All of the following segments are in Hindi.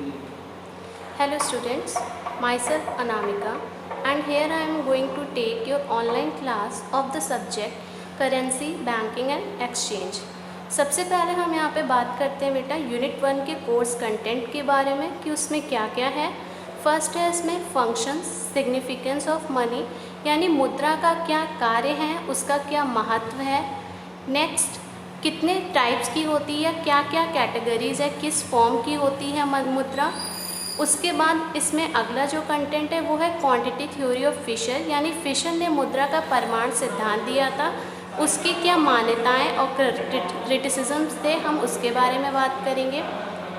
Hello students, myself Anamika and here I am going to take your online class of the subject Currency, Banking and Exchange। सबसे पहले हम यहाँ पे बात करते हैं बेटा यूनिट 1 के कोर्स कंटेंट के बारे में कि उसमें क्या क्या है। फर्स्ट है इसमें फंक्शंस, सिग्निफिकेंस ऑफ मनी यानी मुद्रा का क्या कार्य है, उसका क्या महत्व है। नेक्स्ट कितने टाइप्स की होती है, क्या क्या कैटेगरीज़ है, किस फॉर्म की होती है मुद्रा। उसके बाद इसमें अगला जो कंटेंट है वो है क्वांटिटी थ्योरी ऑफ फिशर यानी फिशर ने मुद्रा का परिमाण सिद्धांत दिया था, उसकी क्या मान्यताएं और क्रिटिसिज्म्स थे, हम उसके बारे में बात करेंगे।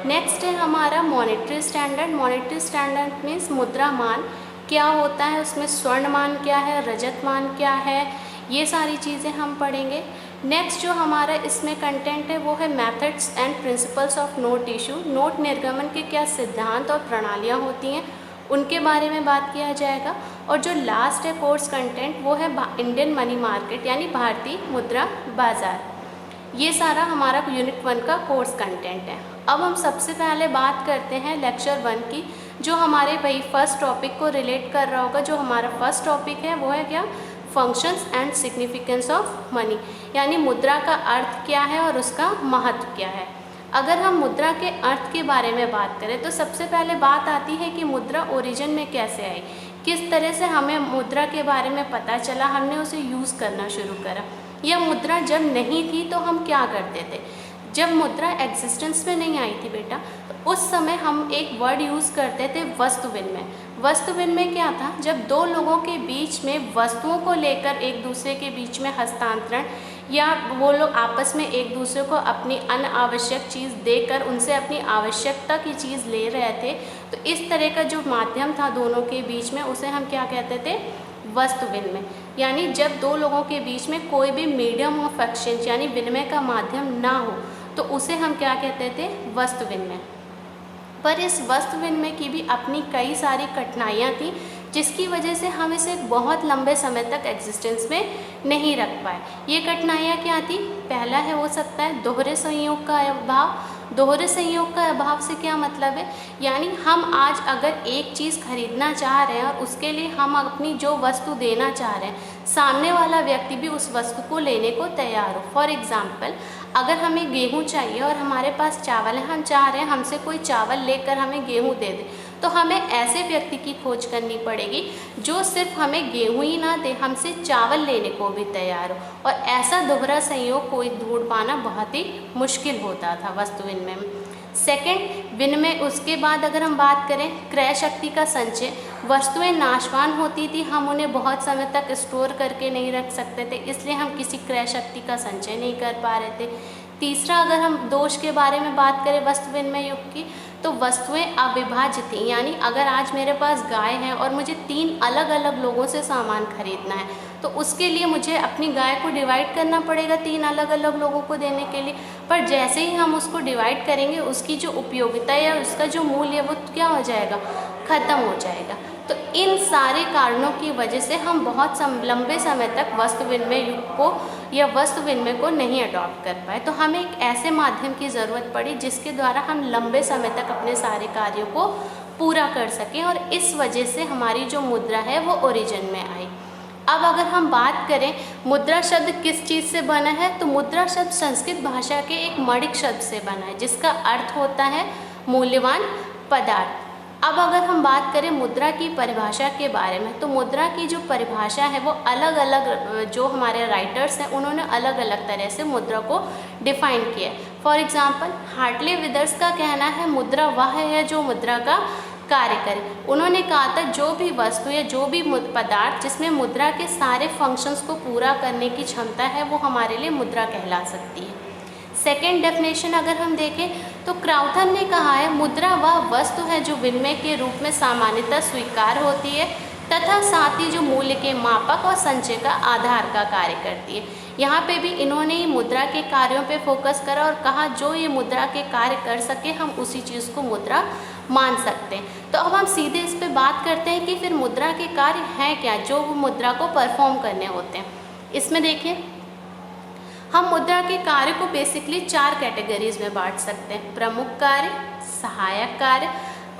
नेक्स्ट है हमारा monetary standard. Monetary standard means मुद्रा मान क्या होता है, उसमें स्वर्ण मान क्या है, रजत मान क्या है, ये सारी चीज़ें हम पढ़ेंगे। नेक्स्ट जो हमारा इसमें कंटेंट है वो है methods and principles of note issue. Note निर्गमन के क्या सिद्धांत और प्रणालियाँ होती हैं उनके बारे में बात किया जाएगा। और जो लास्ट है कोर्स कंटेंट वो है इंडियन मनी मार्केट यानी भारतीय मुद्रा बाज़ार। ये सारा हमारा यूनिट 1 का कोर्स कंटेंट है। अब हम सबसे पहले बात करते हैं लेक्चर 1 की, जो हमारे भाई फर्स्ट टॉपिक को रिलेट कर रहा होगा। जो हमारा फर्स्ट टॉपिक है वो है क्या, functions and significance of money यानी मुद्रा का अर्थ क्या है और उसका महत्व क्या है। अगर हम मुद्रा के अर्थ के बारे में बात करें तो सबसे पहले बात आती है कि मुद्रा ओरिजिन में कैसे आई, किस तरह से हमें मुद्रा के बारे में पता चला, हमने उसे यूज़ करना शुरू करा। यह मुद्रा जब नहीं थी तो हम क्या करते थे, जब मुद्रा एग्जिस्टेंस में नहीं आई थी बेटा तो उस समय हम एक वर्ड यूज़ करते थे वस्तु विनिमय। वस्तु विनिमय क्या था, जब दो लोगों के बीच में वस्तुओं को लेकर एक दूसरे के बीच में हस्तांतरण या वो लोग आपस में एक दूसरे को अपनी अनावश्यक चीज़ देकर उनसे अपनी आवश्यकता की चीज़ ले रहे थे, तो इस तरह का जो माध्यम था दोनों के बीच में उसे हम क्या कहते थे, वस्तु विनिमय। यानी जब दो लोगों के बीच में कोई भी मीडियम ऑफ एक्सचेंज यानी विनिमय का माध्यम ना हो तो उसे हम क्या कहते थे, वस्तु विनिमय। पर इस वस्तु विनिमय की भी अपनी कई सारी कठिनाइयाँ थी जिसकी वजह से हम इसे बहुत लंबे समय तक एग्जिस्टेंस में नहीं रख पाए। ये कठिनाइयाँ क्या थी, पहला है हो सकता है दोहरे संयोग का अभाव। दोहरे संयोग का अभाव से क्या मतलब है, यानी हम आज अगर एक चीज़ खरीदना चाह रहे हैं और उसके लिए हम अपनी जो वस्तु देना चाह रहे हैं सामने वाला व्यक्ति भी उस वस्तु को लेने को तैयार हो। फॉर एग्ज़ाम्पल अगर हमें गेहूँ चाहिए और हमारे पास चावल है, हम चाह रहे हैं हमसे कोई चावल लेकर हमें गेहूँ दे दे, तो हमें ऐसे व्यक्ति की खोज करनी पड़ेगी जो सिर्फ हमें गेहूँ ही ना दे, हमसे चावल लेने को भी तैयार हो। और ऐसा दोहरा संयोग कोई ढूंढ पाना बहुत ही मुश्किल होता था वस्तु विनिमय में। सेकेंड विनिमय, उसके बाद अगर हम बात करें क्रय शक्ति का संचय, वस्तुएं नाशवान होती थी, हम उन्हें बहुत समय तक स्टोर करके नहीं रख सकते थे, इसलिए हम किसी क्रय शक्ति का संचय नहीं कर पा रहे थे। तीसरा अगर हम दोष के बारे में बात करें वस्तु विनिमय युग की, तो वस्तुएं अविभाज्य थी। यानी अगर आज मेरे पास गाय है और मुझे 3 अलग अलग लोगों से सामान खरीदना है तो उसके लिए मुझे अपनी गाय को डिवाइड करना पड़ेगा 3 अलग अलग लोगों को देने के लिए। पर जैसे ही हम उसको डिवाइड करेंगे उसकी जो उपयोगिता या उसका जो मूल्य है वो क्या हो जाएगा, ख़त्म हो जाएगा। तो इन सारे कारणों की वजह से हम बहुत लंबे समय तक वस्तु विनिमय युग को या वस्तु विनिमय को नहीं अडॉप्ट कर पाए। तो हमें एक ऐसे माध्यम की ज़रूरत पड़ी जिसके द्वारा हम लंबे समय तक अपने सारे कार्यों को पूरा कर सकें, और इस वजह से हमारी जो मुद्रा है वो ओरिजिन में आई। अब अगर हम बात करें मुद्रा शब्द किस चीज़ से बना है, तो मुद्रा शब्द संस्कृत भाषा के एक मणिक शब्द से बना है जिसका अर्थ होता है मूल्यवान पदार्थ। अब अगर हम बात करें मुद्रा की परिभाषा के बारे में, तो मुद्रा की जो परिभाषा है वो अलग अलग जो हमारे राइटर्स हैं उन्होंने अलग अलग तरह से मुद्रा को डिफाइन किया है। फॉर एग्जांपल हार्टले विदर्स का कहना है मुद्रा वह है जो मुद्रा का कार्य करे। उन्होंने कहा था जो भी वस्तु या जो भी पदार्थ जिसमें मुद्रा के सारे फंक्शंस को पूरा करने की क्षमता है वो हमारे लिए मुद्रा कहला सकती है। सेकेंड डेफिनेशन अगर हम देखें तो क्राउथन ने कहा है मुद्रा वह वस्तु है जो विनिमय के रूप में सामान्यतः स्वीकार होती है तथा साथ ही जो मूल्य के मापक और संचय का आधार का कार्य करती है। यहाँ पे भी इन्होंने ही मुद्रा के कार्यों पे फोकस करा और कहा जो ये मुद्रा के कार्य कर सके हम उसी चीज़ को मुद्रा मान सकते हैं। तो अब हम सीधे इस पे बात करते हैं कि फिर मुद्रा के कार्य हैं क्या जो मुद्रा को परफॉर्म करने होते हैं। इसमें देखिए हम मुद्रा के कार्य को बेसिकली 4 कैटेगरीज में बांट सकते हैं: प्रमुख कार्य, सहायक कार्य,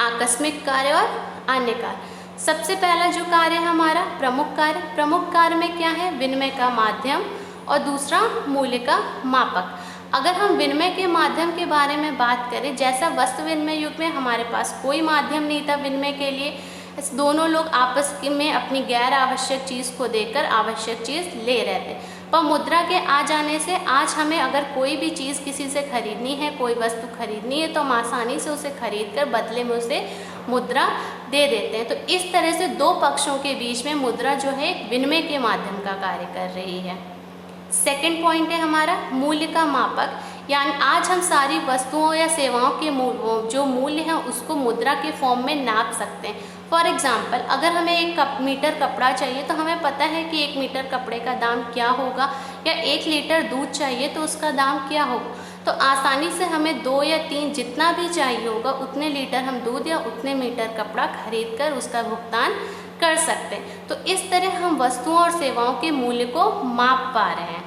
आकस्मिक कार्य और अन्य कार्य। सबसे पहला जो कार्य है हमारा प्रमुख कार्य। प्रमुख कार्य में क्या है? विनिमय का माध्यम और दूसरा मूल्य का मापक। अगर हम विनिमय के माध्यम के बारे में बात करें, जैसा वस्तु विनिमय युग में हमारे पास कोई माध्यम नहीं था विनिमय के लिए, दोनों लोग आपस में अपनी गैर आवश्यक चीज़ को देकर आवश्यक चीज़ ले रहे थे। पर मुद्रा के आ जाने से आज हमें अगर कोई भी चीज़ किसी से खरीदनी है, कोई वस्तु खरीदनी है, तो हम आसानी से उसे खरीद कर बदले में उसे मुद्रा दे देते हैं। तो इस तरह से दो पक्षों के बीच में मुद्रा जो है एक विनिमय के माध्यम का कार्य कर रही है। सेकंड पॉइंट है हमारा मूल्य का मापक, यानी आज हम सारी वस्तुओं या सेवाओं के जो मूल्य हैं उसको मुद्रा के फॉर्म में नाप सकते हैं। फॉर एग्जाम्पल, अगर हमें 1 मीटर कपड़ा चाहिए तो हमें पता है कि 1 मीटर कपड़े का दाम क्या होगा, या 1 लीटर दूध चाहिए तो उसका दाम क्या होगा। तो आसानी से हमें 2 या 3 जितना भी चाहिए होगा उतने लीटर हम दूध या उतने मीटर कपड़ा खरीद कर उसका भुगतान कर सकते हैं। तो इस तरह हम वस्तुओं और सेवाओं के मूल्य को माप पा रहे हैं।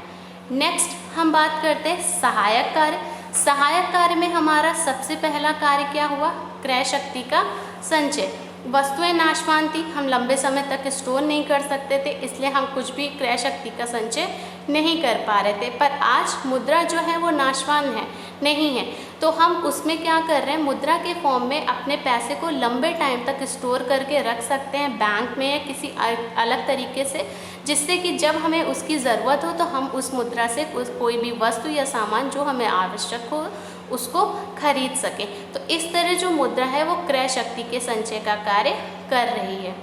नेक्स्ट हम बात करते हैं सहायक कार्य। सहायक कार्य में हमारा सबसे पहला कार्य क्या हुआ? क्रय शक्ति का संचय। वस्तुएं नाशवान थी, हम लंबे समय तक स्टोर नहीं कर सकते थे, इसलिए हम कुछ भी क्रय शक्ति का संचय नहीं कर पा रहे थे। पर आज मुद्रा जो है वो नाशवान है नहीं है, तो हम उसमें क्या कर रहे हैं? मुद्रा के फॉर्म में अपने पैसे को लंबे टाइम तक स्टोर करके रख सकते हैं बैंक में या किसी अलग तरीके से, जिससे कि जब हमें उसकी ज़रूरत हो तो हम उस मुद्रा से कोई भी वस्तु या सामान जो हमें आवश्यक हो उसको खरीद सकें। तो इस तरह जो मुद्रा है वो क्रय शक्ति के संचय का कार्य कर रही है।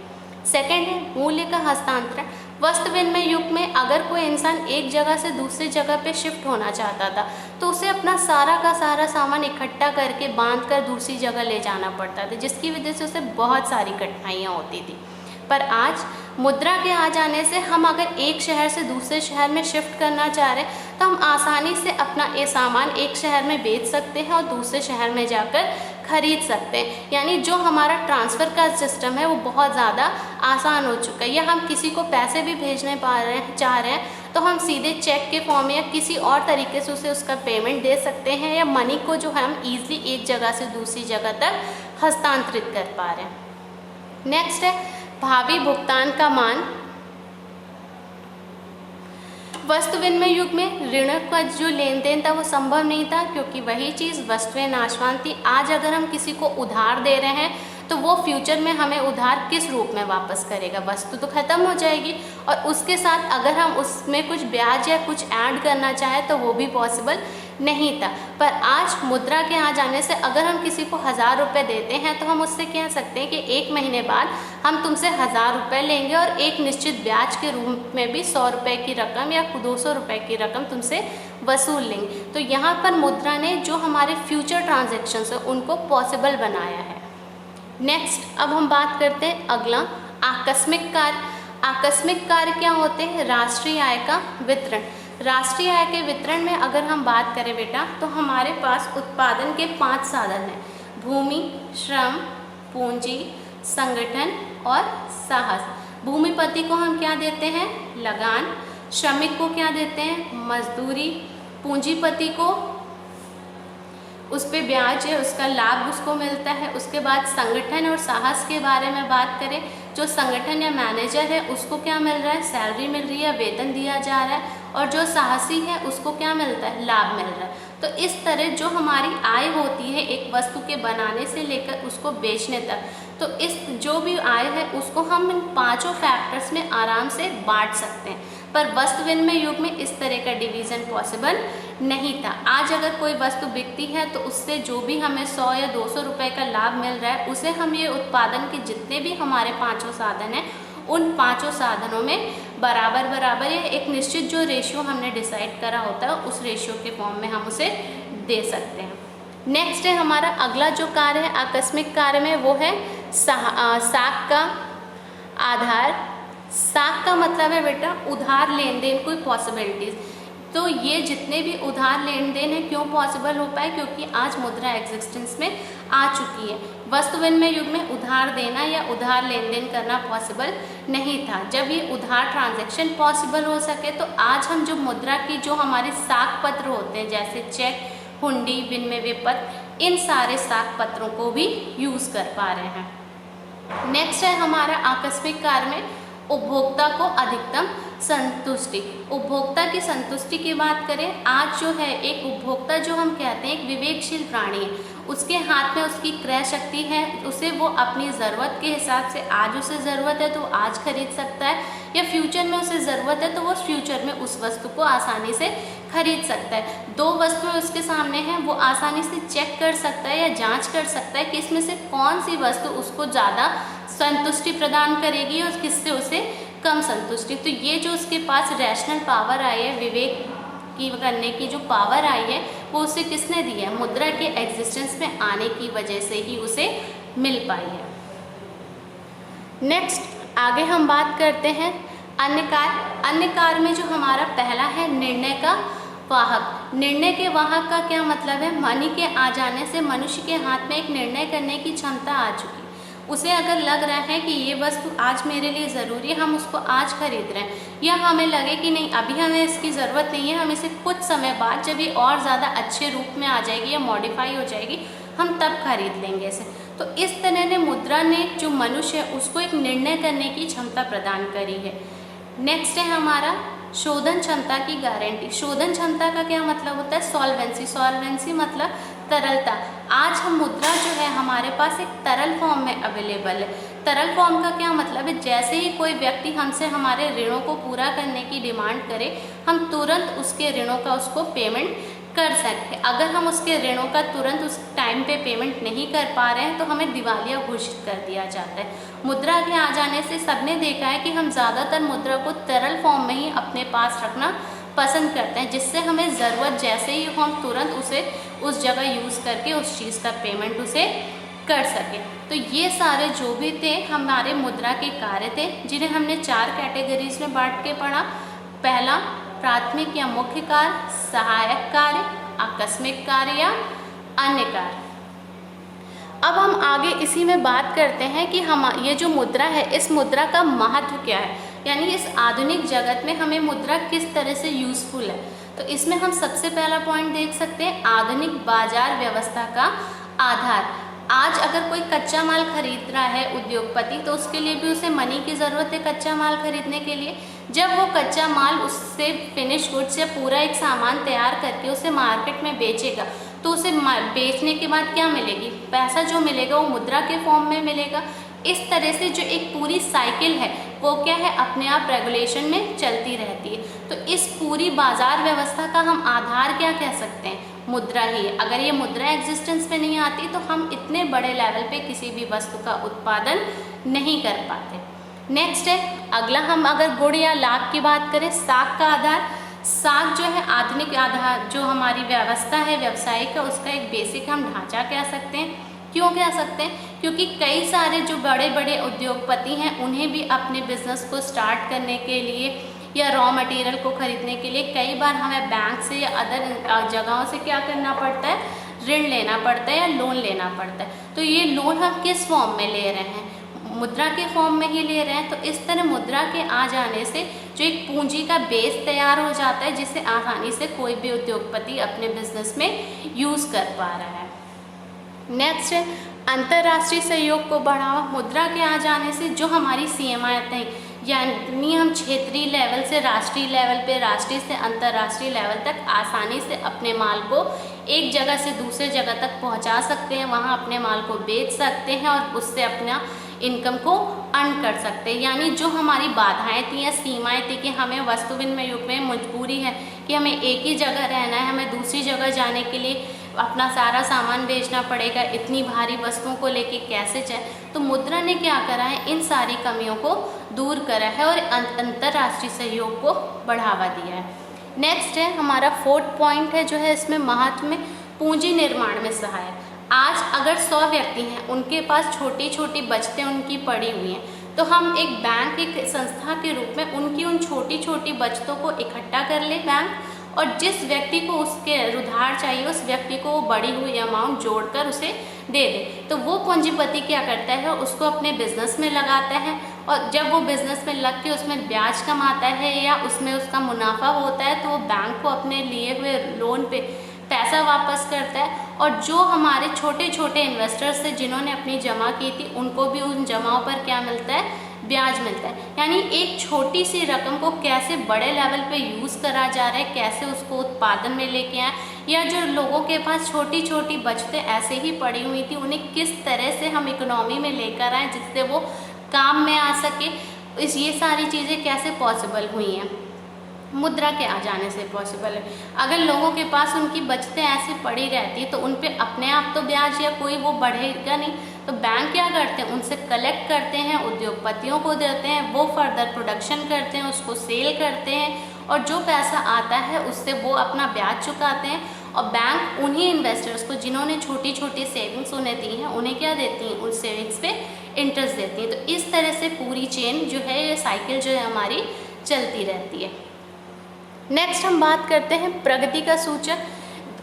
सेकंड है मूल्य का हस्तांतरण। वस्तु विनिमय युग में अगर कोई इंसान एक जगह से दूसरी जगह पे शिफ्ट होना चाहता था तो उसे अपना सारा का सारा सामान इकट्ठा करके बांध कर दूसरी जगह ले जाना पड़ता था, जिसकी वजह से उसे बहुत सारी कठिनाइयाँ होती थी। पर आज मुद्रा के आ जाने से हम अगर एक शहर से दूसरे शहर में शिफ्ट करना चाह रहे हैं तो हम आसानी से अपना ये सामान एक शहर में बेच सकते हैं और दूसरे शहर में जाकर खरीद सकते हैं। यानी जो हमारा ट्रांसफ़र का सिस्टम है वो बहुत ज़्यादा आसान हो चुका है। या हम किसी को पैसे भी भेजने चाह रहे हैं तो हम सीधे चेक के फॉर्म या किसी और तरीके से उसे उसका पेमेंट दे सकते हैं, या मनी को जो है हम ईजिली एक जगह से दूसरी जगह तक हस्तांतरित कर पा रहे हैं। नेक्स्ट है भावी भुगतान का मान। वस्तु विनिमय युग में ऋण का जो लेन देन था वो संभव नहीं था, क्योंकि वही चीज़ वस्तुएं नाशवान थी। आज अगर हम किसी को उधार दे रहे हैं तो वो फ्यूचर में हमें उधार किस रूप में वापस करेगा? वस्तु तो ख़त्म हो जाएगी, और उसके साथ अगर हम उसमें कुछ ब्याज या कुछ ऐड करना चाहें तो वो भी पॉसिबल नहीं था। पर आज मुद्रा के आ जाने से अगर हम किसी को 1000 रुपये देते हैं तो हम उससे कह सकते हैं कि 1 महीने बाद हम तुमसे 1000 रुपये लेंगे और एक निश्चित ब्याज के रूप में भी 100 रुपये की रकम या 200 रुपये की रकम तुमसे वसूल लेंगे। तो यहाँ पर मुद्रा ने जो हमारे फ्यूचर ट्रांजेक्शन्स है उनको पॉसिबल बनाया है। नेक्स्ट अब हम बात करते हैं अगला आकस्मिक कार्य। आकस्मिक कार्य क्या होते हैं? राष्ट्रीय आय का वितरण। राष्ट्रीय आय के वितरण में अगर हम बात करें बेटा तो हमारे पास उत्पादन के 5 साधन हैं: भूमि, श्रम, पूंजी, संगठन और साहस। भूमिपति को हम क्या देते हैं? लगान। श्रमिक को क्या देते हैं? मजदूरी। पूंजीपति को उस पर ब्याज है, उसका लाभ उसको मिलता है। उसके बाद संगठन और साहस के बारे में बात करें, जो संगठन या मैनेजर है उसको क्या मिल रहा है? सैलरी मिल रही है, वेतन दिया जा रहा है। और जो साहसी है उसको क्या मिलता है? लाभ मिल रहा है। तो इस तरह जो हमारी आय होती है एक वस्तु के बनाने से लेकर उसको बेचने तक, तो इस जो भी आय है उसको हम इन 5 फैक्टर्स में आराम से बांट सकते हैं। पर वस्तु विनिमय युग में इस तरह का डिवीज़न पॉसिबल नहीं था। आज अगर कोई वस्तु बिकती है तो उससे जो भी हमें 100 या 200 रुपये का लाभ मिल रहा है उसे हम ये उत्पादन के जितने भी हमारे 5 साधन हैं उन 5 साधनों में बराबर बराबर या एक निश्चित जो रेशियो हमने डिसाइड करा होता है उस रेशियो के फॉर्म में हम उसे दे सकते हैं। नेक्स्ट है हमारा अगला जो कार्य है आकस्मिक कार्य में, वो है साख का आधार। साख का मतलब है बेटा उधार लेन देन कोई पॉसिबिलिटीज़। तो ये जितने भी उधार लेन देन है क्यों पॉसिबल हो पाए, क्योंकि आज मुद्रा एग्जिस्टेंस में आ चुकी है। वस्तु विनिमय युग में उधार देना या उधार लेन देन करना पॉसिबल नहीं था। जब ये उधार ट्रांजैक्शन पॉसिबल हो सके तो आज हम जो मुद्रा की जो हमारे साख पत्र होते हैं जैसे चेक, हुंडी, विनिमय विपत्र, इन सारे साख पत्रों को भी यूज़ कर पा रहे हैं। नेक्स्ट है हमारा आकस्मिक कार्य में उपभोक्ता को अधिकतम संतुष्टि। उपभोक्ता की संतुष्टि की बात करें, आज जो है एक उपभोक्ता जो हम कहते हैं एक विवेकशील प्राणी है, उसके हाथ में उसकी क्रय शक्ति है, उसे वो अपनी ज़रूरत के हिसाब से आज उसे ज़रूरत है तो आज खरीद सकता है, या फ्यूचर में उसे ज़रूरत है तो वो फ्यूचर में उस वस्तु को आसानी से खरीद सकता है। दो वस्तुएं उसके सामने हैं, वो आसानी से चेक कर सकता है या जांच कर सकता है कि इसमें से कौन सी वस्तु उसको ज़्यादा संतुष्टि प्रदान करेगी और किससे उसे कम संतुष्टि। तो ये जो उसके पास रैशनल पावर आई है, विवेक की करने की जो पावर आई है, वो उसे किसने दी है? मुद्रा के एग्जिस्टेंस में आने की वजह से ही उसे मिल पाई है। नेक्स्ट आगे हम बात करते हैं अन्य कार्य। अन्य कार्य में जो हमारा पहला है निर्णय का वाहक। निर्णय के वाहक का क्या मतलब है? मनी के आ जाने से मनुष्य के हाथ में एक निर्णय करने की क्षमता आ चुकी। उसे अगर लग रहा है कि ये वस्तु आज मेरे लिए ज़रूरी है, हम उसको आज खरीद रहे हैं, या हमें लगे कि नहीं अभी हमें इसकी ज़रूरत नहीं है, हम इसे कुछ समय बाद जब ये और ज़्यादा अच्छे रूप में आ जाएगी या मॉडिफाई हो जाएगी हम तब खरीद लेंगे इसे। तो इस तरह ने मुद्रा ने जो मनुष्य है उसको एक निर्णय करने की क्षमता प्रदान करी है। नेक्स्ट है हमारा शोधन क्षमता की गारंटी। शोधन क्षमता का क्या मतलब होता है? सॉल्वेंसी। सॉल्वेंसी मतलब तरलता। आज हम मुद्रा जो है हमारे पास एक तरल फॉर्म में अवेलेबल है। तरल फॉर्म का क्या मतलब है? जैसे ही कोई व्यक्ति हमसे हमारे ऋणों को पूरा करने की डिमांड करे, हम तुरंत उसके ऋणों का उसको पेमेंट कर सकते। अगर हम उसके ऋणों का तुरंत उस टाइम पे पेमेंट नहीं कर पा रहे हैं तो हमें दिवालिया घोषित कर दिया जाता है। मुद्रा के आ जाने से सबने देखा है कि हम ज़्यादातर मुद्रा को तरल फॉर्म में ही अपने पास रखना पसंद करते हैं, जिससे हमें ज़रूरत जैसे ही हो हम तुरंत उसे उस जगह यूज़ करके उस चीज़ का पेमेंट उसे कर सकें। तो ये सारे जो भी थे हमारे मुद्रा के कार्य थे, जिन्हें हमने 4 कैटेगरीज में बांट के पढ़ा। पहला प्राथमिक या मुख्य कार्य, सहायक कार्य, आकस्मिक कार्य या अन्य कार्य। अब हम आगे इसी में बात करते हैं कि हम ये जो मुद्रा है इस मुद्रा का महत्व क्या है, यानी इस आधुनिक जगत में हमें मुद्रा किस तरह से यूज़फुल है। तो इसमें हम सबसे पहला पॉइंट देख सकते हैं आधुनिक बाजार व्यवस्था का आधार। आज अगर कोई कच्चा माल खरीद रहा है उद्योगपति, तो उसके लिए भी उसे मनी की ज़रूरत है कच्चा माल खरीदने के लिए। जब वो कच्चा माल उससे फिनिश गुड्स या पूरा एक सामान तैयार करके उसे मार्केट में बेचेगा, तो उसे बेचने के बाद क्या मिलेगी? पैसा जो मिलेगा वो मुद्रा के फॉर्म में मिलेगा। इस तरह से जो एक पूरी साइकिल है वो क्या है, अपने आप रेगुलेशन में चलती रहती है। तो इस पूरी बाजार व्यवस्था का हम आधार क्या कह सकते हैं? मुद्रा ही है। अगर ये मुद्रा एग्जिस्टेंस पे नहीं आती तो हम इतने बड़े लेवल पे किसी भी वस्तु का उत्पादन नहीं कर पाते। नेक्स्ट है अगला, हम अगर गुण या लाभ की बात करें, साख का आधार। साख जो है आधुनिक आधार जो हमारी व्यवस्था है व्यवसायिक का, उसका एक बेसिक हम ढांचा कह सकते हैं। क्यों कह सकते हैं? क्योंकि कई सारे जो बड़े बड़े उद्योगपति हैं उन्हें भी अपने बिजनेस को स्टार्ट करने के लिए या रॉ मटेरियल को खरीदने के लिए कई बार हमें बैंक से या अदर जगहों से क्या करना पड़ता है? ऋण लेना पड़ता है या लोन लेना पड़ता है। तो ये लोन हम किस फॉर्म में ले रहे हैं? मुद्रा के फॉर्म में ही ले रहे हैं। तो इस तरह मुद्रा के आ जाने से जो एक पूंजी का बेस तैयार हो जाता है, जिसे आसानी से कोई भी उद्योगपति अपने बिजनेस में यूज़ कर पा रहा है। नेक्स्ट है अंतर्राष्ट्रीय सहयोग को बढ़ावा। मुद्रा के आ जाने से जो हमारी सीमाएं हैं, यानी हम क्षेत्रीय लेवल से राष्ट्रीय लेवल पे, राष्ट्रीय से अंतर्राष्ट्रीय लेवल तक आसानी से अपने माल को एक जगह से दूसरे जगह तक पहुंचा सकते हैं, वहां अपने माल को बेच सकते हैं और उससे अपना इनकम को अर्न कर सकते हैं। यानी जो हमारी बाधाएं थी या सीमाएं थी कि हमें वस्तु विनिमय युग में मजबूरी है कि हमें एक ही जगह रहना है, हमें दूसरी जगह जाने के लिए अपना सारा सामान बेचना पड़ेगा, इतनी भारी वस्तुओं को लेके कैसे जाए। तो मुद्रा ने क्या करा है, इन सारी कमियों को दूर करा है और अंतर्राष्ट्रीय सहयोग को बढ़ावा दिया है। नेक्स्ट है हमारा 4th पॉइंट है जो है इसमें महत्व में पूंजी निर्माण में सहायक। आज अगर 100 व्यक्ति हैं, उनके पास छोटी छोटी बचतें उनकी पड़ी हुई हैं, तो हम एक बैंक, एक संस्था के रूप में उनकी उन छोटी छोटी बचतों को इकट्ठा कर ले बैंक, और जिस व्यक्ति को उसके उधार चाहिए उस व्यक्ति को वो बढ़ी हुई अमाउंट जोड़कर उसे दे दे। तो वो पूंजीपति क्या करता है, उसको अपने बिजनेस में लगाता है, और जब वो बिजनेस में लग के उसमें ब्याज कमाता है या उसमें उसका मुनाफा होता है तो वो बैंक को अपने लिए हुए लोन पे पैसा वापस करता है। और जो हमारे छोटे छोटे इन्वेस्टर्स थे जिन्होंने अपनी जमा की थी उनको भी उन जमाओं पर क्या मिलता है, ब्याज मिलता है। यानी एक छोटी सी रकम को कैसे बड़े लेवल पे यूज़ करा जा रहा है, कैसे उसको उत्पादन में लेके आए, या जो लोगों के पास छोटी छोटी बचतें ऐसे ही पड़ी हुई थी उन्हें किस तरह से हम इकोनॉमी में लेकर आए जिससे वो काम में आ सके, ये सारी चीज़ें कैसे पॉसिबल हुई हैं, मुद्रा के आ जाने से पॉसिबल है। अगर लोगों के पास उनकी बचतें ऐसी पड़ी रहती तो उन पे अपने आप तो ब्याज या कोई वो बढ़ेगा नहीं, तो बैंक क्या करते हैं, उनसे कलेक्ट करते हैं, उद्योगपतियों को देते हैं, वो फर्दर प्रोडक्शन करते हैं, उसको सेल करते हैं, और जो पैसा आता है उससे वो अपना ब्याज चुकाते हैं। और बैंक उन्हीं इन्वेस्टर्स को जिन्होंने छोटी छोटी सेविंग्स उन्हें दी हैं उन्हें क्या देती हैं, उन सेविंग्स पे इंटरेस्ट देती हैं। तो इस तरह से पूरी चेन जो है, ये साइकिल जो है हमारी चलती रहती है। नेक्स्ट हम बात करते हैं प्रगति का सूचक।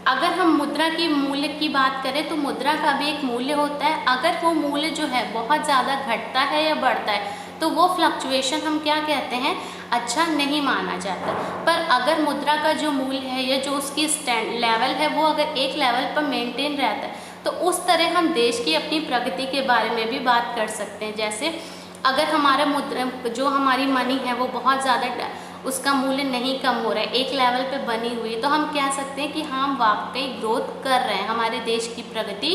अगर हम मुद्रा की मूल्य की बात करें तो मुद्रा का भी एक मूल्य होता है। अगर वो मूल्य जो है बहुत ज़्यादा घटता है या बढ़ता है तो वो फ्लक्चुएशन हम क्या कहते हैं, अच्छा नहीं माना जाता। पर अगर मुद्रा का जो मूल्य है या जो उसकी स्टैंड लेवल है वो अगर एक लेवल पर मेंटेन रहता है तो उस तरह हम देश की अपनी प्रगति के बारे में भी बात कर सकते हैं। जैसे अगर हमारा मुद्रा जो हमारी मनी है वो बहुत ज़्यादा उसका मूल्य नहीं कम हो रहा है, एक लेवल पे बनी हुई, तो हम कह सकते हैं कि हम वाकई ग्रोथ कर रहे हैं, हमारे देश की प्रगति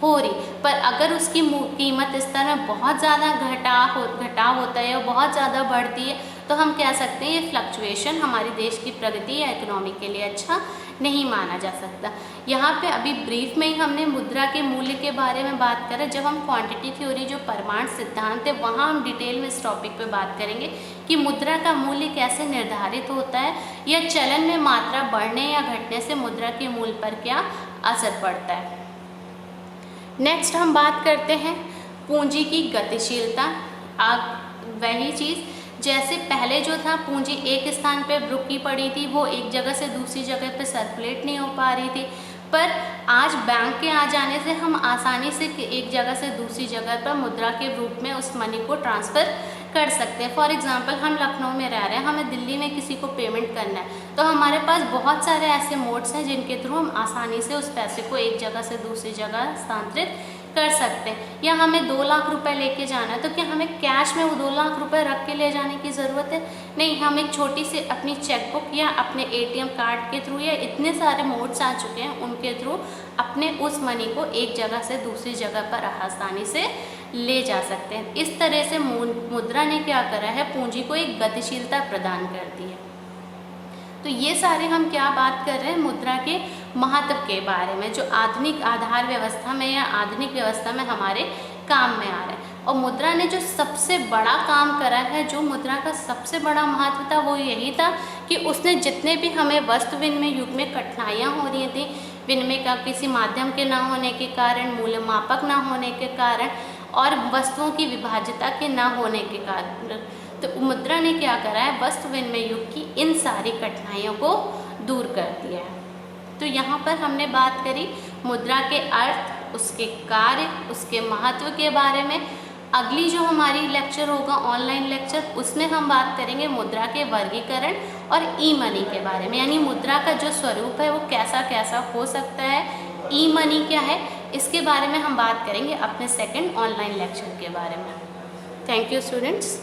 हो रही। पर अगर उसकी कीमत स्तर में बहुत ज़्यादा घटाव होता है या बहुत ज़्यादा बढ़ती है तो हम कह सकते हैं ये फ्लक्चुएशन हमारे देश की प्रगति या इकोनॉमी के लिए अच्छा नहीं माना जा सकता। यहाँ पे अभी ब्रीफ में ही हमने मुद्रा के मूल्य के बारे में बात करें। जब हम क्वांटिटी थ्योरी जो परमाणु सिद्धांत है वहाँ हम डिटेल में इस टॉपिक पे बात करेंगे कि मुद्रा का मूल्य कैसे निर्धारित होता है या चलन में मात्रा बढ़ने या घटने से मुद्रा के मूल्य पर क्या असर पड़ता है। नेक्स्ट हम बात करते हैं पूंजी की गतिशीलता। वही चीज़ जैसे पहले जो था पूंजी एक स्थान पर रुकी पड़ी थी, वो एक जगह से दूसरी जगह पे सर्कुलेट नहीं हो पा रही थी, पर आज बैंक के आ जाने से हम आसानी से एक जगह से दूसरी जगह पर मुद्रा के रूप में उस मनी को ट्रांसफ़र कर सकते हैं। फॉर एग्जांपल हम लखनऊ में रह रहे हैं, हमें दिल्ली में किसी को पेमेंट करना है तो हमारे पास बहुत सारे ऐसे मोड्स हैं जिनके थ्रू हम आसानी से उस पैसे को एक जगह से दूसरी जगह हस्तांतरित कर सकते हैं। या हमें 2 लाख रुपए लेके जाना है तो क्या हमें कैश में वो 2 लाख रुपए रख के ले जाने की ज़रूरत है? नहीं, हम एक छोटी सी अपनी चेकबुक या अपने एटीएम कार्ड के थ्रू या इतने सारे मोड्स आ चुके हैं उनके थ्रू अपने उस मनी को एक जगह से दूसरी जगह पर आसानी से ले जा सकते हैं। इस तरह से मुद्रा ने क्या करा है, पूंजी को एक गतिशीलता प्रदान कर दी है। तो ये सारे हम क्या बात कर रहे हैं, मुद्रा के महत्व के बारे में, जो आधुनिक आधार व्यवस्था में या आधुनिक व्यवस्था में हमारे काम में आ रहा है। और मुद्रा ने जो सबसे बड़ा काम करा है, जो मुद्रा का सबसे बड़ा महत्व था वो यही था कि उसने जितने भी हमें वस्तु विनिमय युग में कठिनाइयाँ हो रही थी, विनिमय का किसी माध्यम के ना होने के कारण, मूल्य मापक ना होने के कारण और वस्तुओं की विभाज्यता के ना होने के कारण, तो मुद्रा ने क्या करा है, वस्तु विनिमय युग की इन सारी कठिनाइयों को दूर कर दिया है। तो यहाँ पर हमने बात करी मुद्रा के अर्थ, उसके कार्य, उसके महत्व के बारे में। अगली जो हमारी लेक्चर होगा ऑनलाइन लेक्चर, उसमें हम बात करेंगे मुद्रा के वर्गीकरण और ई मनी के बारे में, यानी मुद्रा का जो स्वरूप है वो कैसा कैसा हो सकता है, ई मनी क्या है, इसके बारे में हम बात करेंगे अपने सेकंड ऑनलाइन लेक्चर के बारे में। Thank you students.